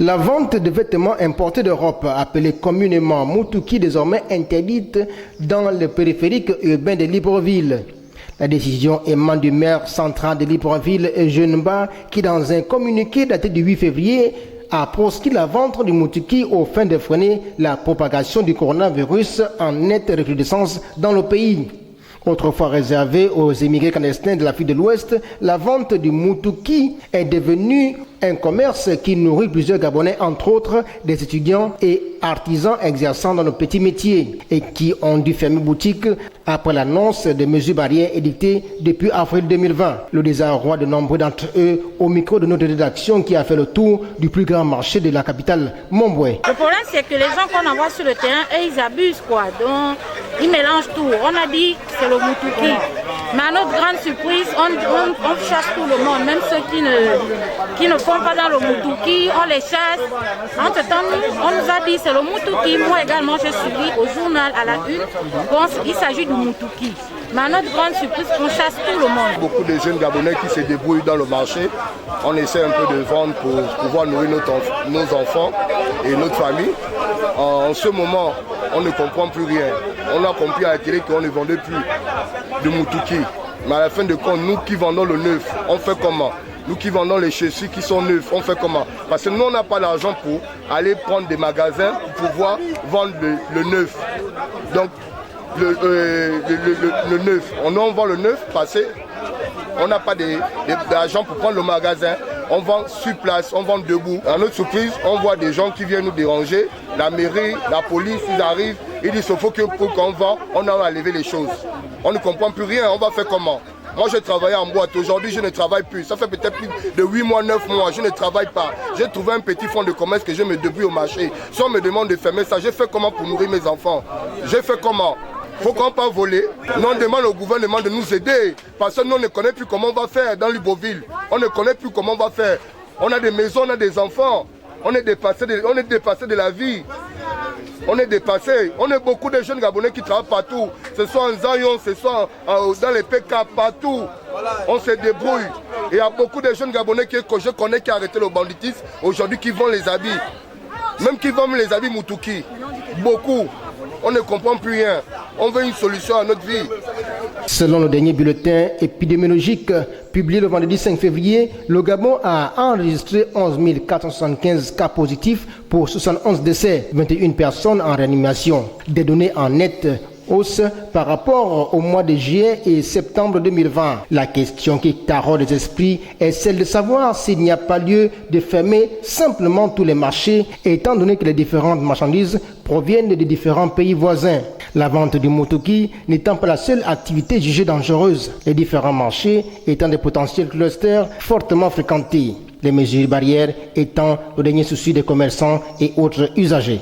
La vente de vêtements importés d'Europe, appelée communément Moutouki, désormais interdite dans le périphérique urbain de Libreville. La décision émane du maire central de Libreville, Jeuneba, qui dans un communiqué daté du 8 février a proscrit la vente du Moutouki aux fins de freiner la propagation du coronavirus en nette recrudescence dans le pays. Autrefois réservée aux émigrés clandestins de l'Afrique de l'Ouest, la vente du Moutouki est devenue un commerce qui nourrit plusieurs Gabonais, entre autres des étudiants et artisans exerçant dans nos petits métiers et qui ont dû fermer boutique après l'annonce des mesures barrières édictées depuis avril 2020. Le désarroi de nombreux d'entre eux au micro de notre rédaction qui a fait le tour du plus grand marché de la capitale, Montboué. Le problème, c'est que les gens qu'on envoie sur le terrain, ils abusent quoi. Donc, ils mélangent tout. On a dit que c'est le Moutouki. Mais à notre grande surprise, on chasse tout le monde, même ceux qui ne font pas dans le Moutouki, on les chasse. Entre-temps, on nous a dit c'est le Moutouki. Moi également, je suis dit au journal à la une, il s'agit du Moutouki. Mais à notre grande surprise, on chasse tout le monde. Beaucoup de jeunes Gabonais qui se débrouillent dans le marché. On essaie un peu de vendre pour pouvoir nourrir nos enfants et notre famille. En ce moment, on ne comprend plus rien. On a compris à la télé qu'on ne vendait plus de Moutouki. Mais à la fin de compte, nous qui vendons le neuf, on fait comment? Nous qui vendons les chaussures qui sont neufs, on fait comment? Parce que nous, on n'a pas l'argent pour aller prendre des magasins pour pouvoir vendre le neuf. Donc, le neuf, on vend le neuf parce qu'on n'a pas d'argent pour prendre le magasin. On vend sur place, on vend debout. À notre surprise, on voit des gens qui viennent nous déranger. La mairie, la police, ils arrivent. Ils disent qu'il faut que pour qu'on vend, on a à lever les choses. On ne comprend plus rien, on va faire comment? Moi, je travaillais en boîte. Aujourd'hui, je ne travaille plus. Ça fait peut-être plus de 8 mois, 9 mois. Je ne travaille pas. J'ai trouvé un petit fonds de commerce que je me débrouille au marché. Si on me demande de fermer ça, j'ai fait comment pour nourrir mes enfants? J'ai fait comment? Faut qu'on pas voler. Nous, on demande au gouvernement de nous aider. Parce que nous, on ne connaît plus comment on va faire dans Libreville. On ne connaît plus comment on va faire. On a des maisons, on a des enfants. On est dépassé de la vie. On est dépassé. On est beaucoup de jeunes Gabonais qui travaillent partout. Ce soit en Zayon, ce soit dans les PK, partout. On se débrouille. Et il y a beaucoup de jeunes Gabonais que je connais qui ont arrêté le banditisme. Aujourd'hui, qui vendent les habits. Même qui vendent les habits Moutouki. Beaucoup. On ne comprend plus rien. On veut une solution à notre vie. Selon le dernier bulletin épidémiologique publié le vendredi 5 février, le Gabon a enregistré 11 475 cas positifs pour 71 décès, 21 personnes en réanimation. Des données en nette hausse par rapport au mois de juillet et septembre 2020. La question qui taraude les esprits est celle de savoir s'il n'y a pas lieu de fermer simplement tous les marchés, étant donné que les différentes marchandises proviennent des différents pays voisins. La vente du Moutouki n'étant pas la seule activité jugée dangereuse, les différents marchés étant des potentiels clusters fortement fréquentés, les mesures barrières étant le dernier souci des commerçants et autres usagers.